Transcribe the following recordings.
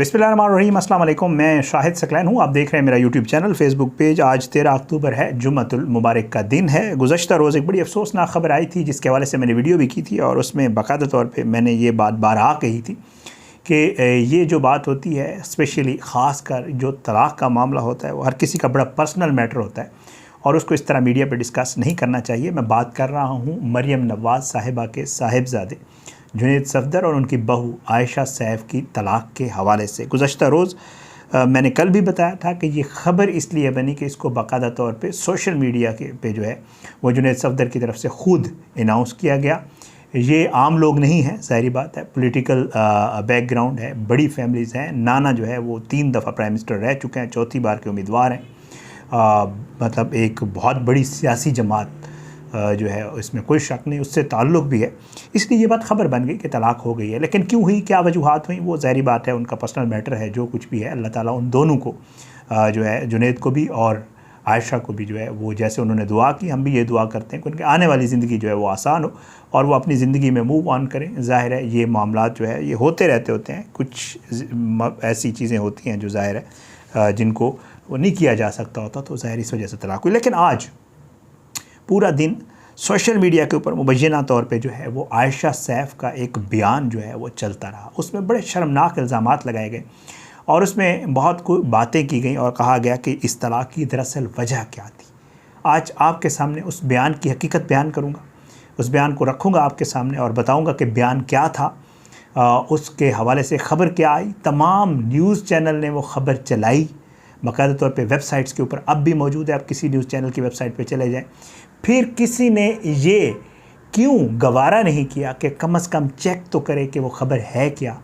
बिस्मिल्लाहिर्रहमानिर्रहीम, अस्सलाम वालेकुम। मैं शाहिद सकलैन हूँ। आप देख रहे हैं मेरा यूट्यूब चैनल, फेसबुक पेज। आज 13 अक्टूबर है, जुम्मतुल मुबारक का दिन है। गुज़श्ता रोज़ एक बड़ी अफसोसनाक ख़बर आई थी जिसके हवाले से मैंने वीडियो भी की थी और उसमें बाकायदा तौर पे मैंने ये बात बारहा कही थी कि ये जो बात होती है, स्पेशली ख़ास कर जो तलाक़ का मामला होता है, वो हर किसी का बड़ा पर्सनल मैटर होता है और उसको इस तरह मीडिया पर डिस्कस नहीं करना चाहिए। मैं बात कर रहा हूँ मरियम नवाज़ साहिबा के साहिबजादे जुनैद सफदर और उनकी बहू आयशा सैफ की तलाक़ के हवाले से। गुज़श्ता रोज़ मैंने कल भी बताया था कि ये ख़बर इसलिए बनी कि इसको बाकायदा तौर पे सोशल मीडिया के पे जो है वो जुनैद सफदर की तरफ से ख़ुद अनाउंस किया गया। ये आम लोग नहीं हैं, ज़ाहिर बात है, पॉलिटिकल बैकग्राउंड है, बड़ी फैमिलीज़ हैं। नाना जो है वो 3 दफ़ा प्राइम मिनिस्टर रह चुके हैं, चौथी बार के उम्मीदवार हैं। मतलब एक बहुत बड़ी सियासी जमात जो है इसमें कोई शक नहीं, उससे ताल्लुक़ भी है। इसलिए ये बात ख़बर बन गई कि तलाक़ हो गई है। लेकिन क्यों हुई, क्या वजूहात हुई, वो ज़ाहिर बात है, उनका पर्सनल मैटर है। जो कुछ भी है, अल्लाह ताला उन दोनों को जो है, जुनैद को भी और आयशा को भी जो है वो जैसे उन्होंने दुआ की, हम भी ये दुआ करते हैं कि उनकी आने वाली ज़िंदगी जो है वो आसान हो और वो अपनी ज़िंदगी में मूव ऑन करें। ज़ाहिर है ये मामलात जो है ये होते रहते होते हैं, कुछ ऐसी चीज़ें होती हैं जो ज़ाहिर है जिनको वो नहीं किया जा सकता होता, तो ज़ाहिर इस वजह से तलाक़ हुई। लेकिन आज पूरा दिन सोशल मीडिया के ऊपर मुबैना तौर पे जो है वो आयशा सैफ का एक बयान जो है वो चलता रहा। उसमें बड़े शर्मनाक इल्ज़ामात लगाए गए और उसमें बहुत कोई बातें की गई और कहा गया कि इस तलाक़ की दरअसल वजह क्या थी। आज आपके सामने उस बयान की हकीकत बयान करूँगा, उस बयान को रखूँगा आपके सामने और बताऊँगा कि बयान क्या था, उसके हवाले से ख़बर क्या आई। तमाम न्यूज़ चैनल ने वो ख़बर चलाई, बाकायदा तौर पे वेबसाइट्स के ऊपर अब भी मौजूद है। आप किसी न्यूज़ चैनल की वेबसाइट पे चले जाएं। फिर किसी ने ये क्यों गवारा नहीं किया कि कम से कम चेक तो करे कि वो ख़बर है क्या।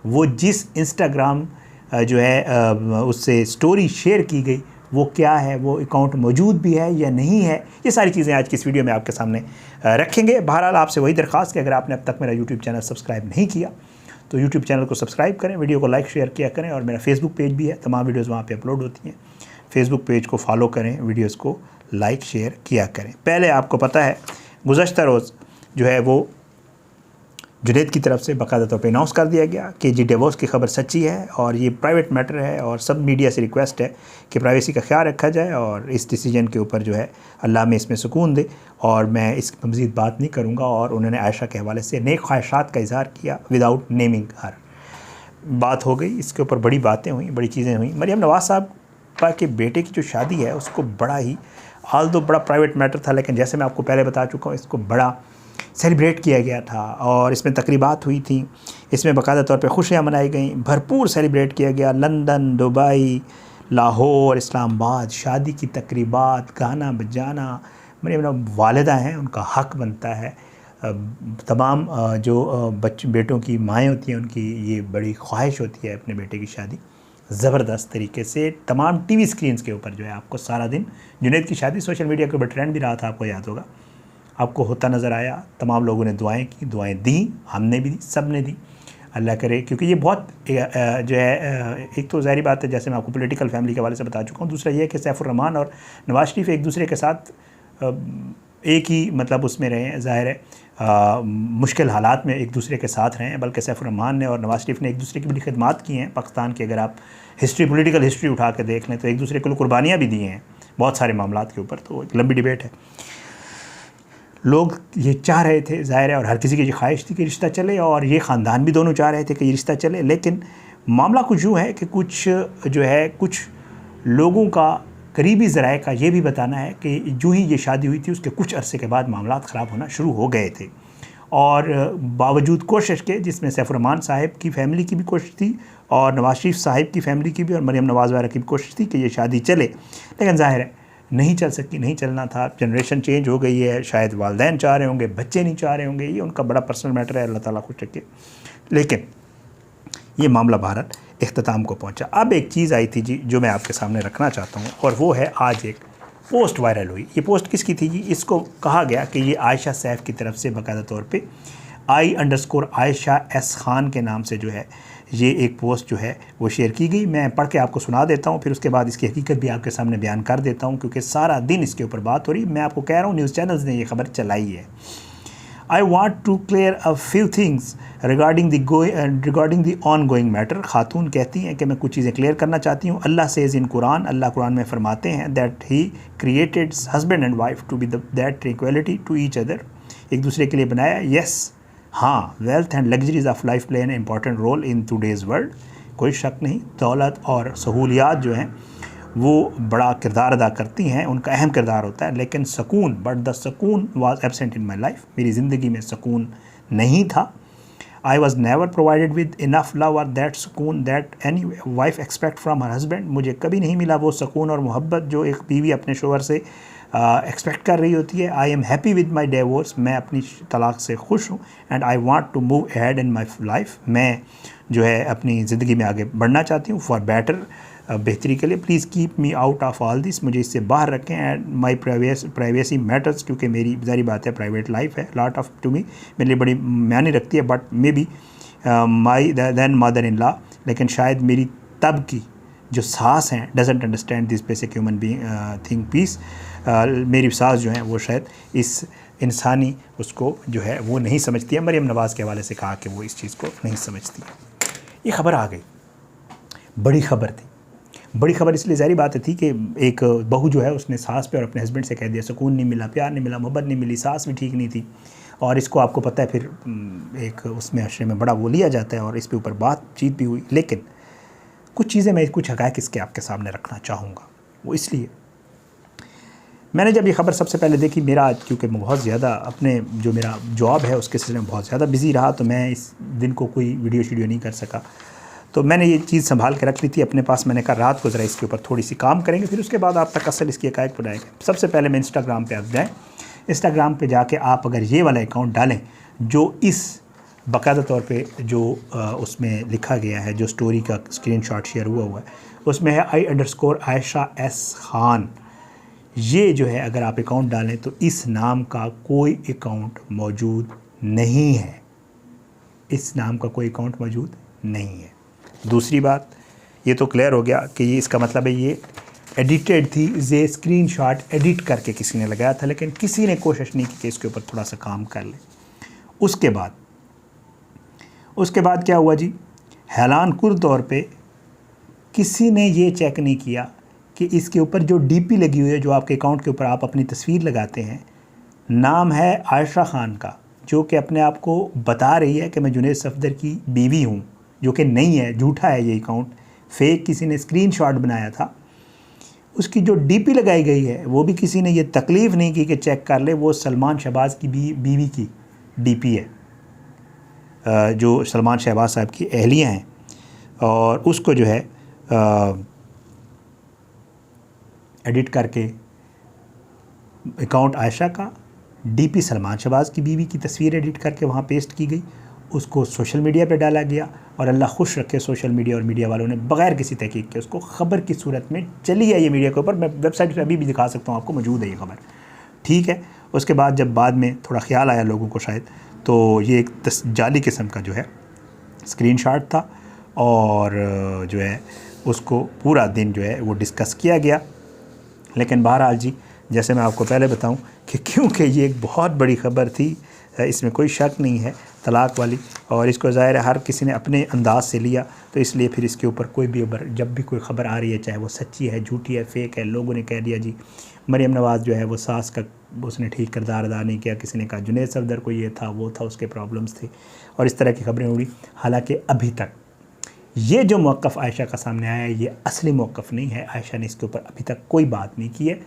वो जिस इंस्टाग्राम जो है उससे स्टोरी शेयर की गई वो क्या है, वो अकाउंट मौजूद भी है या नहीं है, ये सारी चीज़ें आज की इस वीडियो में आपके सामने रखेंगे। बहरहाल आपसे वही दरख्वास्त कि अगर आपने अब तक मेरा यूट्यूब चैनल सब्सक्राइब नहीं किया तो यूट्यूब चैनल को सब्सक्राइब करें, वीडियो को लाइक शेयर किया करें और मेरा फेसबुक पेज भी है, तमाम वीडियोज़ वहाँ पर अपलोड होती हैं। फेसबुक पेज को फॉलो करें, वीडियोज़ को लाइक शेयर किया करें। पहले आपको पता है गुज़श्ता रोज़ जो है वो जुनैद की तरफ से बाकायदा तौर पे अनाउंस कर दिया गया कि जी डिवोर्स की ख़बर सच्ची है और ये प्राइवेट मैटर है और सब मीडिया से रिक्वेस्ट है कि प्राइवेसी का ख्याल रखा जाए और इस डिसीजन के ऊपर जो है अल्लाह में इसमें सुकून दे और मैं इस पर मज़ीद बात नहीं करूँगा। और उन्होंने आयशा के हवाले से नेक ख्वाहिशात का इज़हार किया विदाउट नेमिंग हर। बात हो गई, इसके ऊपर बड़ी बातें हुई, बड़ी चीज़ें हुई। मरियम नवाज़ साहब के बेटे की जो शादी है उसको बड़ा ही हाल तो बड़ा प्राइवेट मैटर था, लेकिन जैसे मैं आपको पहले बता चुका हूँ इसको बड़ा सेलिब्रेट किया गया था और इसमें तकरीबात हुई थी, इसमें बाकायदा तौर पे खुशियाँ मनाई गई, भरपूर सेलिब्रेट किया गया। लंदन, दुबई, लाहौर, इस्लामाबाद शादी की तकरीबात, गाना बजाना। मेरे वालिदा हैं, उनका हक़ बनता है। तमाम जो बेटों की माएँ होती हैं उनकी ये बड़ी ख्वाहिश होती है अपने बेटे की शादी ज़बरदस्त तरीके से तमाम टीवी स्क्रीन्स के ऊपर जो है आपको सारा दिन। जुनैद की शादी सोशल मीडिया के ऊपर ट्रेंड भी रहा था, आपको याद होगा, आपको होता नज़र आया। तमाम लोगों ने दुआएं की, दुआएं दी, हमने भी दी, सब ने दी। अल्लाह करे, क्योंकि ये बहुत जो है एक तो ज़ाहिर बात है, जैसे मैं आपको पॉलिटिकल फैमिली के हवाले से बता चुका हूँ। दूसरा ये है कि सैफुर्रहमान और नवाज़ शरीफ एक दूसरे के साथ एक ही मतलब उसमें रहे हैं, ज़ाहिर है मुश्किल हालात में एक दूसरे के साथ रहे हैं। बल्कि सैफुर्रहमान ने और नवाज़ शरीफ ने एक दूसरे की बड़ी खिदमत की हैं पाकिस्तान की। अगर आप हिस्ट्री, पॉलिटिकल हिस्ट्री उठा के देख लें तो एक दूसरे को कुर्बानियाँ भी दी हैं बहुत सारे मामलात के ऊपर। तो एक लंबी डिबेट है। लोग ये चाह रहे थे, ज़ाहिर है, और हर किसी की ये ख्वाहिश थी कि रिश्ता चले और ये ख़ानदान भी दोनों चाह रहे थे कि ये रिश्ता चले। लेकिन मामला कुछ यूँ है कि कुछ जो है कुछ लोगों का करीबी ज़राए का ये भी बताना है कि जो ही ये शादी हुई थी उसके कुछ अरसे के बाद मामलात ख़राब होना शुरू हो गए थे और बावजूद कोशिश के, जिसमें सैफुर्रहमान साहिब की फ़ैमिली की भी कोशिश थी और नवाज़ शरीफ साहिब की फ़ैमिली की भी और मरियम नवाज़ वाला की भी कोशिश थी कि ये शादी चले, लेकिन ज़ाहिर है नहीं चल सकी, नहीं चलना था। जनरेशन चेंज हो गई है, शायद वालिदैन चाह रहे होंगे, बच्चे नहीं चाह रहे होंगे, ये उनका बड़ा पर्सनल मैटर है, अल्लाह ताला खुश रखे। लेकिन ये मामला भारत इख्तिताम को पहुंचा। अब एक चीज़ आई थी जी जो मैं आपके सामने रखना चाहता हूं और वो है आज एक पोस्ट वायरल हुई। ये पोस्ट किसकी थी जी? इसको कहा गया कि ये आयशा सैफ की तरफ से बाकायदा तौर पे I_आयशा S खान के नाम से जो है ये एक पोस्ट जो है वो शेयर की गई। मैं पढ़ के आपको सुना देता हूँ, फिर उसके बाद इसकी हकीकत भी आपके सामने बयान कर देता हूँ, क्योंकि सारा दिन इसके ऊपर बात हो रही। मैं आपको कह रहा हूँ न्यूज़ चैनल्स ने ये खबर चलाई है। I want to clear a few things regarding the ongoing matter. खातून कहती हैं कि मैं कुछ चीज़ें क्लियर करना चाहती हूँ। अल्लाह सेज़ इन कुरान, अल्लाह कुरान में फरमाते हैं that he created husband and wife to be that equality to each other, एक दूसरे के लिए बनाया। येस, हाँ, wealth and luxuries of life play an important role in today's world. कोई शक नहीं, दौलत और सहूलियात जो हैं वो बड़ा किरदार अदा करती हैं, उनका अहम किरदार होता है, लेकिन सुकून, बट द सुकून was absent in my life, मेरी ज़िंदगी में सुकून नहीं था। I was never provided with enough love और दैट सुकून that any wife expect from her husband. मुझे कभी नहीं मिला वो सुकून और मोहब्बत जो एक बीवी अपने शोहर से एक्सपेक्ट कर रही होती है। I am happy with my divorce, मैं अपनी तलाक़ से खुश हूँ। And I want to move ahead in my life, मैं जो है अपनी ज़िंदगी में आगे बढ़ना चाहती हूँ फॉर बेटर, बेहतरी के लिए। Please keep me out of all this, मुझे इससे बाहर रखें। एंड माई प्राइवेसी मैटर्स, क्योंकि मेरी ज़ाहिर बात है प्राइवेट लाइफ है, लॉट ऑफ टू मी, मेरे लिए बड़ी मायने रखती है। But maybe my then mother in law, लेकिन शायद मेरी तब की जो सास हैं doesn't understand this basic human being thing piece. मेरी सास जो हैं वो शायद इस इंसानी उसको जो है वो नहीं समझती है। मरियम नवाज़ के हवाले से कहा कि वो इस चीज़ को नहीं समझती है। ये ख़बर आ गई, बड़ी ख़बर थी। बड़ी ख़बर इसलिए ज़ाहिर बात थी कि एक बहू जो है उसने सास पे और अपने हस्बैंड से कह दिया, सुकून नहीं मिला, प्यार नहीं मिला, मोहब्बत नहीं मिली, सास भी ठीक नहीं थी। और इसको आपको पता है फिर एक उसमें अशरे में बड़ा वो लिया जाता है और इस पे ऊपर बातचीत भी हुई। लेकिन कुछ चीज़ें मैं कुछ हक़ाइक़ इसके आपके सामने रखना चाहूँगा। वो इसलिए मैंने जब ये ख़बर सबसे पहले देखी, मेरा आज क्योंकि बहुत ज़्यादा अपने जो मेरा जॉब है उसके सिलसिले में बहुत ज़्यादा बिज़ी रहा, तो मैं इस दिन को कोई वीडियो नहीं कर सका। तो मैंने ये चीज़ संभाल के रख ली थी अपने पास। मैंने कहा रात को ज़रा इसके ऊपर थोड़ी सी काम करेंगे, फिर उसके बाद आप तक असल इसकी हक़ाइक़ बनाएंगे। सबसे पहले मैं इंस्टाग्राम पे आप जाएँ, इंस्टाग्राम पे जाके आप अगर ये वाला अकाउंट डालें जो इस बाकायदा तौर पे जो उसमें लिखा गया है, जो स्टोरी का स्क्रीनशॉट शेयर हुआ है उसमें है I_Aisha S खान। ये जो है अगर आप अकाउंट डालें तो इस नाम का कोई अकाउंट मौजूद नहीं है, इस नाम का कोई अकाउंट मौजूद नहीं है। दूसरी बात, ये तो क्लियर हो गया कि ये इसका मतलब है ये एडिटेड थी, ये स्क्रीनशॉट एडिट करके किसी ने लगाया था, लेकिन किसी ने कोशिश नहीं की कि इसके ऊपर थोड़ा सा काम कर ले। उसके बाद क्या हुआ जी, हैरान कुन तौर पे किसी ने ये चेक नहीं किया कि इसके ऊपर जो डीपी लगी हुई है, जो आपके अकाउंट के ऊपर आप अपनी तस्वीर लगाते हैं, नाम है आयशा खान का, जो कि अपने आप को बता रही है कि मैं जुनैद सफदर की बीवी हूँ, जो कि नहीं है, झूठा है ये अकाउंट, फेक किसी ने स्क्रीनशॉट बनाया था। उसकी जो डीपी लगाई गई है वो भी किसी ने ये तकलीफ़ नहीं की कि चेक कर ले, वो सलमान शहबाज की बीवी की डीपी है, जो सलमान शहबाज साहब की अहलिया हैं, और उसको जो है एडिट करके अकाउंट आयशा का, डीपी सलमान शहबाज की बीवी की तस्वीर एडिट करके वहाँ पेस्ट की गई, उसको सोशल मीडिया पे डाला गया। और अल्लाह खुश रखे सोशल मीडिया और मीडिया वालों ने बग़ैर किसी तहकीक के उसको ख़बर की सूरत में चली है ये मीडिया के ऊपर। मैं वेबसाइट पे अभी भी दिखा सकता हूँ आपको, मौजूद है ये ख़बर, ठीक है। उसके बाद जब बाद में थोड़ा ख्याल आया लोगों को शायद, तो ये एक जाली किस्म का जो है स्क्रीनशॉट था, और जो है उसको पूरा दिन जो है वो डिस्कस किया गया। लेकिन बहरहाल जी, जैसे मैं आपको पहले बताऊं कि क्योंकि ये एक बहुत बड़ी ख़बर थी, इसमें कोई शक नहीं है, तलाक़ वाली, और इसको ज़ाहिर है हर किसी ने अपने अंदाज से लिया, तो इसलिए फिर इसके ऊपर कोई भी जब भी कोई ख़बर आ रही है, चाहे वो सच्ची है, झूठी है, फेक है, लोगों ने कह दिया जी मरियम नवाज़ जो है वो सास का उसने ठीक किरदार अदा नहीं किया, किसी ने कहा जुनैद सफदर को ये था वो था, उसके प्रॉब्लम्स थे, और इस तरह की ख़बरें उड़ी। हालांकि अभी तक ये जो मौक़िफ़ आयशा का सामने आया है ये असली मौक़िफ़ नहीं है। आयशा ने इसके ऊपर अभी तक कोई बात नहीं की है।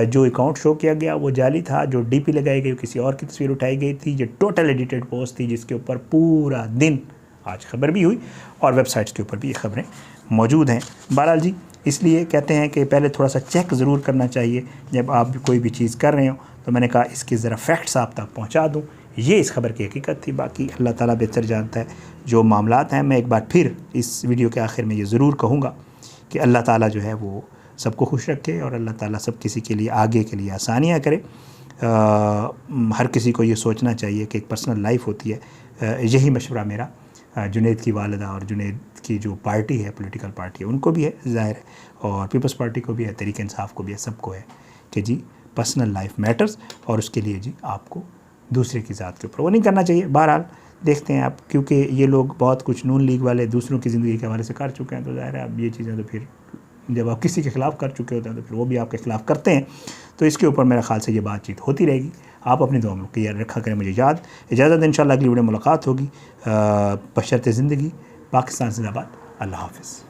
जो अकाउंट शो किया गया वो जाली था, जो डीपी लगाई गई किसी और की तस्वीर उठाई गई थी, ये टोटल एडिटेड पोस्ट थी जिसके ऊपर पूरा दिन आज ख़बर भी हुई और वेबसाइट्स के ऊपर भी ये ख़बरें मौजूद हैं। बहरहाल जी, इसलिए कहते हैं कि पहले थोड़ा सा चेक ज़रूर करना चाहिए जब आप कोई भी चीज़ कर रहे हो। तो मैंने कहा इसके ज़रा फैक्ट्स आप तक पहुँचा दूँ, ये इस ख़बर की हकीकत थी। बाकी अल्लाह ताला बेहतर जानता है जो मामलात हैं। मैं एक बार फिर इस वीडियो के आखिर में ये ज़रूर कहूँगा कि अल्लाह ताला जो है वो सबको खुश रखे और अल्लाह ताला सब किसी के लिए आगे के लिए आसानियाँ करे। हर किसी को ये सोचना चाहिए कि एक पर्सनल लाइफ होती है। यही मशवरा मेरा जुनैद की वालिदा और जुनैद की जो पार्टी है, पॉलिटिकल पार्टी है, उनको भी है ज़ाहिर है, और पीपल्स पार्टी को भी है, तहरीक इंसाफ को भी है, सबको है कि जी पर्सनल लाइफ मैटर्स, और उसके लिए जी आपको दूसरे की ज़ात के ऊपर, वो नहीं करना चाहिए। बहरहाल देखते हैं आप, क्योंकि ये लोग बहुत कुछ नून लीग वाले दूसरों की ज़िंदगी के हवाले से कर चुके हैं, तो ज़ाहिर है अब ये चीज़ें तो फिर जब आप किसी के ख़िलाफ़ कर चुके होते हैं तो फिर वो भी आपके ख़िलाफ़ करते हैं। तो इसके ऊपर मेरे ख़्याल से ये बातचीत होती रहेगी। आप अपनी दुआ में क्लियर रखा करें। मुझे इजाज़त, इंशाअल्लाह अगली वीडियो मुलाकात होगी। बशर्ते ज़िंदगी। पाकिस्तान जिंदाबाद। अल्लाह हाफ़िज़।